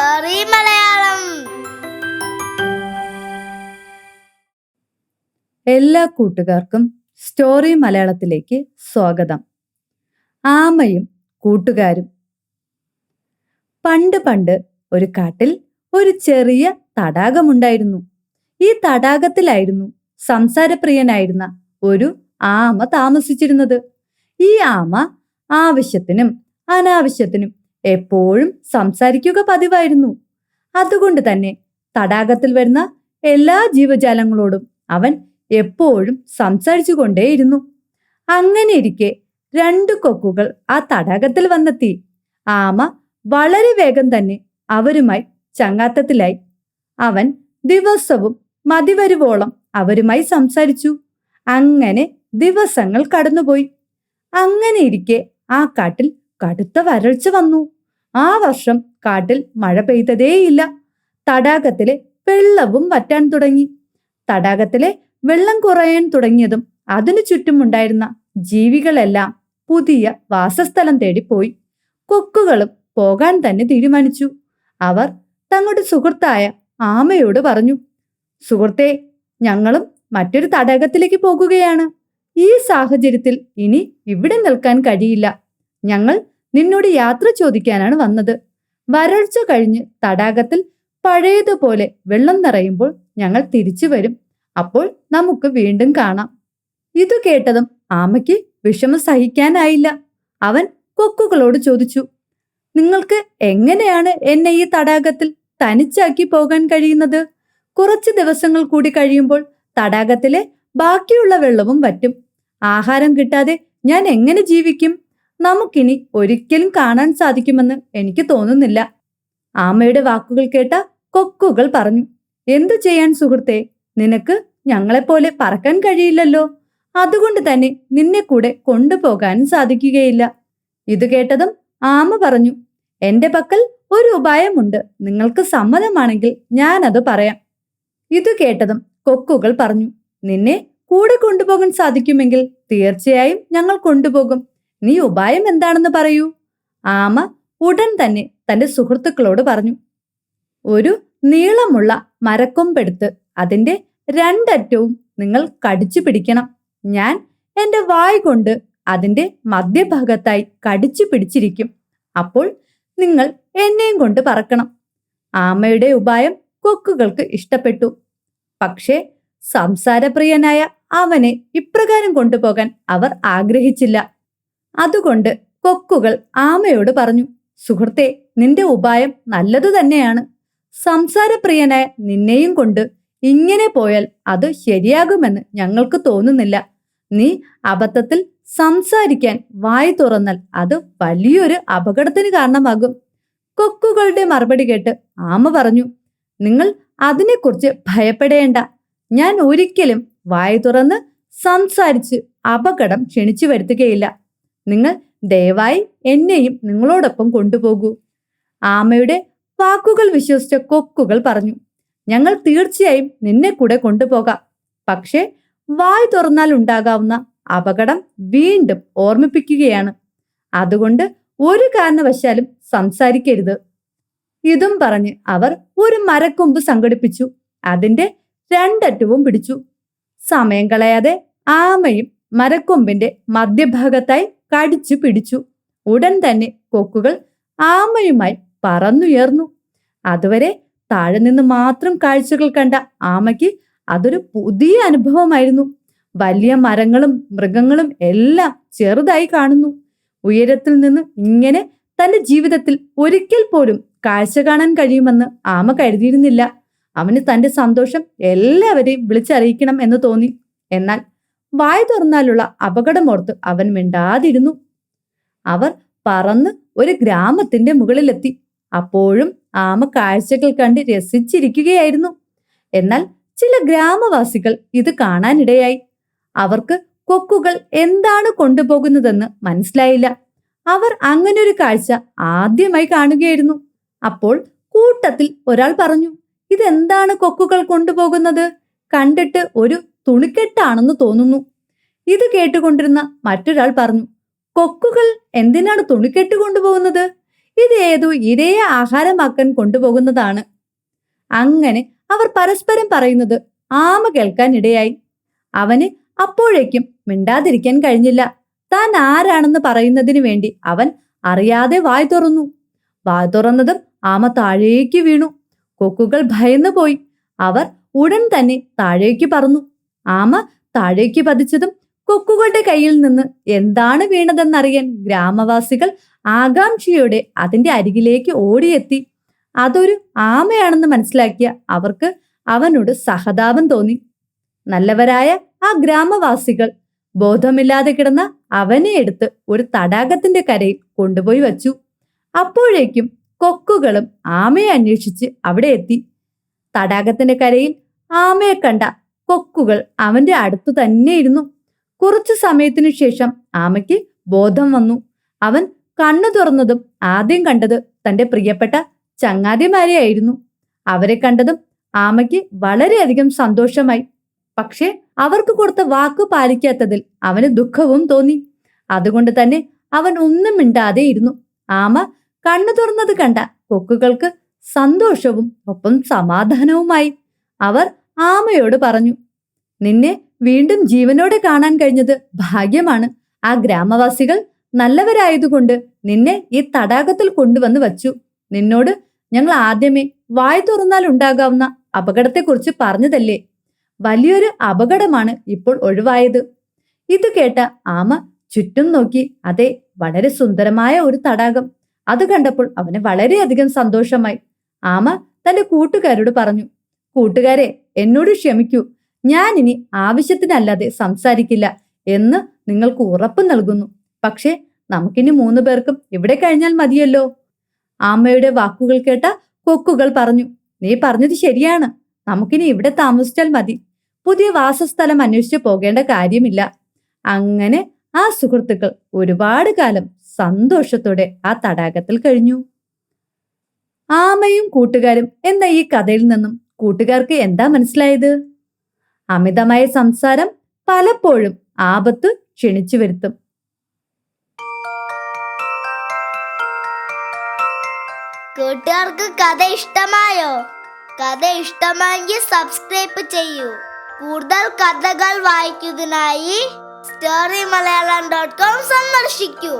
Story Malayalam. എല്ലാ കൂട്ടുകാർക്കും story മലയാളത്തിലേക്ക് സ്വാഗതം. ആമയും കൂട്ടുകാരും. പണ്ട് പണ്ട് ഒരു കാട്ടിൽ ഒരു ചെറിയ തടാകമുണ്ടായിരുന്നു. ഈ തടാകത്തിലായിരുന്നു സംസാരപ്രിയനായിരുന്ന ഒരു ആമ താമസിച്ചിരുന്നത്. ഈ ആമ ആവശ്യത്തിനും അനാവശ്യത്തിനും എപ്പോഴും സംസാരിക്കുക പതിവായിരുന്നു. അതുകൊണ്ട് തന്നെ തടാകത്തിൽ വരുന്ന എല്ലാ ജീവജാലങ്ങളോടും അവൻ എപ്പോഴും സംസാരിച്ചു കൊണ്ടേയിരുന്നു. അങ്ങനെ ഇരിക്കെ 2 കൊക്കുകൾ ആ തടാകത്തിൽ വന്നെത്തി. ആമ വളരെ വേഗം തന്നെ അവരുമായി ചങ്ങാത്തത്തിലായി. അവൻ ദിവസവും മതിവരുവോളം അവരുമായി സംസാരിച്ചു. അങ്ങനെ ദിവസങ്ങൾ കടന്നുപോയി. അങ്ങനെ ഇരിക്കെ ആ കാട്ടിൽ കടുത്ത വരൾച്ച വന്നു. ആ വർഷം കാട്ടിൽ മഴ പെയ്തതേയില്ല. തടാകത്തിലെ വെള്ളവും വറ്റാൻ തുടങ്ങി. തടാകത്തിലെ വെള്ളം കുറയാൻ തുടങ്ങിയതും അതിനു ചുറ്റുമുണ്ടായിരുന്ന ജീവികളെല്ലാം പുതിയ വാസസ്ഥലം തേടിപ്പോയി. കൊക്കുകളും പോകാൻ തന്നെ തീരുമാനിച്ചു. അവർ തങ്ങളുടെ സുഹൃത്തായ ആമയോട് പറഞ്ഞു, സുഹൃത്തേ, ഞങ്ങളും മറ്റൊരു തടാകത്തിലേക്ക് പോകുകയാണ്. ഈ സാഹചര്യത്തിൽ ഇനി ഇവിടെ നിൽക്കാൻ കഴിയില്ല. ഞങ്ങൾ നിന്നോട് യാത്ര ചോദിക്കാനാണ് വന്നത്. വരൾച്ച കഴിഞ്ഞ് തടാകത്തിൽ പഴയതുപോലെ വെള്ളം നിറയുമ്പോൾ ഞങ്ങൾ തിരിച്ചു വരും. അപ്പോൾ നമുക്ക് വീണ്ടും കാണാം. ഇതു കേട്ടതും ആമയ്ക്ക് വിഷമം സഹിക്കാനായില്ല. അവൻ കൊക്കുകളോട് ചോദിച്ചു, നിങ്ങൾക്ക് എങ്ങനെയാണ് എന്നെ ഈ തടാകത്തിൽ തനിച്ചാക്കി പോകാൻ കഴിയുന്നത്? കുറച്ച് ദിവസങ്ങൾ കൂടി കഴിയുമ്പോൾ തടാകത്തിലെ ബാക്കിയുള്ള വെള്ളവും വറ്റും. ആഹാരം കിട്ടാതെ ഞാൻ എങ്ങനെ ജീവിക്കും? നമുക്കിനി ഒരിക്കലും കാണാൻ സാധിക്കുമെന്ന് എനിക്ക് തോന്നുന്നില്ല. ആമയുടെ വാക്കുകൾ കേട്ട കൊക്കുകൾ പറഞ്ഞു, എന്തു ചെയ്യാൻ സുഹൃത്തേ, നിനക്ക് ഞങ്ങളെപ്പോലെ പറക്കാൻ കഴിയില്ലല്ലോ. അതുകൊണ്ട് തന്നെ നിന്നെ കൂടെ കൊണ്ടുപോകാനും സാധിക്കുകയില്ല. ഇത് കേട്ടതും ആമ പറഞ്ഞു, എന്റെ പക്കൽ ഒരു ഉപായമുണ്ട്. നിങ്ങൾക്ക് സമ്മതമാണെങ്കിൽ ഞാനത് പറയാം. ഇത് കേട്ടതും കൊക്കുകൾ പറഞ്ഞു, നിന്നെ കൂടെ കൊണ്ടുപോകാൻ സാധിക്കുമെങ്കിൽ തീർച്ചയായും ഞങ്ങൾ കൊണ്ടുപോകും. നീ ഉപായം എന്താണെന്ന് പറയൂ. ആമ ഉടൻ തന്നെ തന്റെ സുഹൃത്തുക്കളോട് പറഞ്ഞു, ഒരു നീളമുള്ള മരക്കൊമ്പെടുത്ത് അതിന്റെ 2 അറ്റവും നിങ്ങൾ കടിച്ചു പിടിക്കണം. ഞാൻ എന്റെ വായ് കൊണ്ട് അതിന്റെ മധ്യഭാഗത്തായി കടിച്ചു പിടിച്ചിരിക്കും. അപ്പോൾ നിങ്ങൾ എന്നെയും കൊണ്ട് പറക്കണം. ആമയുടെ ഉപായം കൊക്കുകൾക്ക് ഇഷ്ടപ്പെട്ടു. പക്ഷേ സംസാരപ്രിയനായ അവനെ ഇപ്രകാരം കൊണ്ടുപോകാൻ അവർ ആഗ്രഹിച്ചില്ല. അതുകൊണ്ട് കൊക്കുകൾ ആമയോട് പറഞ്ഞു, സുഹൃത്തേ, നിന്റെ ഉപായം നല്ലതു തന്നെയാണ്. സംസാരപ്രിയനായ നിന്നെയും കൊണ്ട് ഇങ്ങനെ പോയാൽ അത് ശരിയാകുമെന്ന് ഞങ്ങൾക്ക് തോന്നുന്നില്ല. നീ അബദ്ധത്തിൽ സംസാരിക്കാൻ വായി തുറന്നാൽ അത് വലിയൊരു അപകടത്തിന് കാരണമാകും. കൊക്കുകളുടെ മറുപടി കേട്ട് ആമ പറഞ്ഞു, നിങ്ങൾ അതിനെക്കുറിച്ച് ഭയപ്പെടേണ്ട. ഞാൻ ഒരിക്കലും വായി തുറന്ന് സംസാരിച്ച് അപകടം ക്ഷണിച്ചു വരുത്തുകയില്ല. നിങ്ങൾ ദയവായി എന്നെയും നിങ്ങളോടൊപ്പം കൊണ്ടുപോകൂ. ആമയുടെ വാക്കുകൾ വിശ്വസിച്ച കൊക്കുകൾ പറഞ്ഞു, ഞങ്ങൾ തീർച്ചയായും നിന്നെ കൂടെ കൊണ്ടുപോകാം. പക്ഷേ വായ് തുറന്നാൽ ഉണ്ടാകാവുന്ന അപകടം വീണ്ടും ഓർമ്മിപ്പിക്കുകയാണ്. അതുകൊണ്ട് ഒരു കാരണവശാലും സംസാരിക്കരുത്. ഇതും പറഞ്ഞ് അവർ ഒരു മരക്കൊമ്പ് സംഘടിപ്പിച്ചു. അതിന്റെ 2 അറ്റവും പിടിച്ചു. സമയം കളയാതെ ആമയും മരക്കൊമ്പിന്റെ മധ്യഭാഗത്തായി കടിച്ചു പിടിച്ചു. ഉടൻ തന്നെ കൊക്കുകൾ ആമയുമായി പറന്നുയർന്നു. അതുവരെ താഴെ നിന്ന് മാത്രം കാഴ്ചകൾ കണ്ട ആമയ്ക്ക് അതൊരു പുതിയ അനുഭവമായിരുന്നു. വലിയ മരങ്ങളും മൃഗങ്ങളും എല്ലാം ചെറുതായി കാണുന്നു. ഉയരത്തിൽ നിന്ന് ഇങ്ങനെ തന്റെ ജീവിതത്തിൽ ഒരിക്കൽ പോലും കാഴ്ച കാണാൻ കഴിയുമെന്ന് ആമ കരുതിയിരുന്നില്ല. അവന് തന്റെ സന്തോഷം എല്ലാവരെയും വിളിച്ചറിയിക്കണം എന്ന് തോന്നി. എന്നാൽ വായ് തുറന്നാലുള്ള അപകടമോർത്ത് അവൻ മിണ്ടാതിരുന്നു. അവർ പറന്ന് ഒരു ഗ്രാമത്തിന്റെ മുകളിലെത്തി. അപ്പോഴും ആമ കാഴ്ചകൾ കണ്ട് രസിച്ചിരിക്കുകയായിരുന്നു. എന്നാൽ ചില ഗ്രാമവാസികൾ ഇത് കാണാനിടയായി. അവർക്ക് കൊക്കുകൾ എന്താണ് കൊണ്ടുപോകുന്നതെന്ന് മനസ്സിലായില്ല. അവർ അങ്ങനൊരു കാഴ്ച ആദ്യമായി കാണുകയായിരുന്നു. അപ്പോൾ കൂട്ടത്തിൽ ഒരാൾ പറഞ്ഞു, ഇതെന്താണ് കൊക്കുകൾ കൊണ്ടുപോകുന്നത്? കണ്ടിട്ട് ഒരു തുണിക്കെട്ടാണെന്ന് തോന്നുന്നു. ഇത് കേട്ടുകൊണ്ടിരുന്ന മറ്റൊരാൾ പറഞ്ഞു, കൊക്കുകൾ എന്തിനാണ് തുണിക്കെട്ട് കൊണ്ടുപോകുന്നത്? ഇത് ഏതോ ഇരയെ ആഹാരമാക്കാൻ കൊണ്ടുപോകുന്നതാണ്. അങ്ങനെ അവർ പരസ്പരം പറയുന്നത് ആമ കേൾക്കാനിടയായി. അവന് അപ്പോഴേക്കും മിണ്ടാതിരിക്കാൻ കഴിഞ്ഞില്ല. താൻ ആരാണെന്ന് പറയുന്നതിന് വേണ്ടി അവൻ അറിയാതെ വായ് തുറന്നു. വായ് തുറന്നതും ആമ താഴേക്ക് വീണു. കൊക്കുകൾ ഭയന്നു പോയി. അവർ ഉടൻ തന്നെ താഴേക്ക് പറന്നു. ആമ താഴേക്ക് പതിച്ചതും കൊക്കുകളുടെ കയ്യിൽ നിന്ന് എന്താണ് വീണതെന്നറിയാൻ ഗ്രാമവാസികൾ ആകാംക്ഷയോടെ അതിന്റെ അരികിലേക്ക് ഓടിയെത്തി. അതൊരു ആമയാണെന്ന് മനസ്സിലാക്കിയ അവർക്ക് അവനോട് സഹതാപം തോന്നി. നല്ലവരായ ആ ഗ്രാമവാസികൾ ബോധമില്ലാതെ കിടന്ന അവനെ എടുത്ത് ഒരു തടാകത്തിന്റെ കരയിൽ കൊണ്ടുപോയി വച്ചു. അപ്പോഴേക്കും കൊക്കുകളും ആമയെ അന്വേഷിച്ച് അവിടെ എത്തി. തടാകത്തിന്റെ കരയിൽ ആമയെ കണ്ട കൊക്കുകൾ അവന്റെ അടുത്തു തന്നെ ഇരുന്നു. കുറച്ചു സമയത്തിനു ശേഷം ആമയ്ക്ക് ബോധം വന്നു. അവൻ കണ്ണു തുറന്നതും ആദ്യം കണ്ടത് തന്റെ പ്രിയപ്പെട്ട ചങ്ങാതിമാരെയായിരുന്നു. അവരെ കണ്ടതും ആമയ്ക്ക് വളരെയധികം സന്തോഷമായി. പക്ഷെ അവർക്ക് കൊടുത്ത വാക്ക് പാലിക്കാത്തതിൽ അവന് ദുഃഖവും തോന്നി. അതുകൊണ്ട് തന്നെ അവൻ ഒന്നും മിണ്ടാതെ ഇരുന്നു. ആമ കണ്ണു തുറന്നത് കണ്ട കൊക്കുകൾക്ക് സന്തോഷവും ഒപ്പം സമാധാനവുമായി. അവർ ആമയോട് പറഞ്ഞു, നിന്നെ വീണ്ടും ജീവനോടെ കാണാൻ കഴിഞ്ഞത് ഭാഗ്യമാണ്. ആ ഗ്രാമവാസികൾ നല്ലവരായതുകൊണ്ട് നിന്നെ ഈ തടാകത്തിൽ കൊണ്ടുവന്ന് വച്ചു. നിന്നോട് ഞങ്ങൾ ആദ്യമേ വായ് തുറന്നാൽ ഉണ്ടാകാവുന്ന അപകടത്തെക്കുറിച്ച് പറഞ്ഞതല്ലേ? വലിയൊരു അപകടമാണ് ഇപ്പോൾ ഒഴിവായത്. ഇത് കേട്ട ആമ ചുറ്റും നോക്കി. അതെ, വളരെ സുന്ദരമായ ഒരു തടാകം. അത് കണ്ടപ്പോൾ അവന് വളരെയധികം സന്തോഷമായി. ആമ തന്റെ കൂട്ടുകാരോട് പറഞ്ഞു, കൂട്ടുകാരെ, എന്നോട് ക്ഷമിക്കൂ. ഞാൻ ഇനി ആവശ്യത്തിനല്ലാതെ സംസാരിക്കില്ല എന്ന് നിങ്ങൾക്ക് ഉറപ്പ് നൽകുന്നു. പക്ഷേ നമുക്കിനി 3 പേർക്കും ഇവിടെ കഴിഞ്ഞാൽ മതിയല്ലോ. ആമയുടെ വാക്കുകൾ കേട്ട കൊക്കുകൾ പറഞ്ഞു, നീ പറഞ്ഞത് ശരിയാണ്. നമുക്കിനി ഇവിടെ താമസിച്ചാൽ മതി. പുതിയ വാസസ്ഥലം അന്വേഷിച്ച് പോകേണ്ട കാര്യമില്ല. അങ്ങനെ ആ സുഹൃത്തുക്കൾ ഒരുപാട് കാലം സന്തോഷത്തോടെ ആ തടാകത്തിൽ കഴിഞ്ഞു. ആമയും കൂട്ടുകാരും എന്ന ഈ കഥയിൽ നിന്നും കൂട്ടുകാർക്ക് എന്താ മനസ്സിലായത്? അമിതമായ സംസാരം പലപ്പോഴും ആപത്ത് ക്ഷണിച്ചു വരുത്തും. കൂട്ടുകാർക്ക് കഥ ഇഷ്ടമായോ? കഥ ഇഷ്ടമായെങ്കിൽ സബ്സ്ക്രൈബ് ചെയ്യൂ. കൂടുതൽ കഥകൾ വായിക്കുന്നതിനായി storyMalayalam.com സന്ദർശിക്കൂ.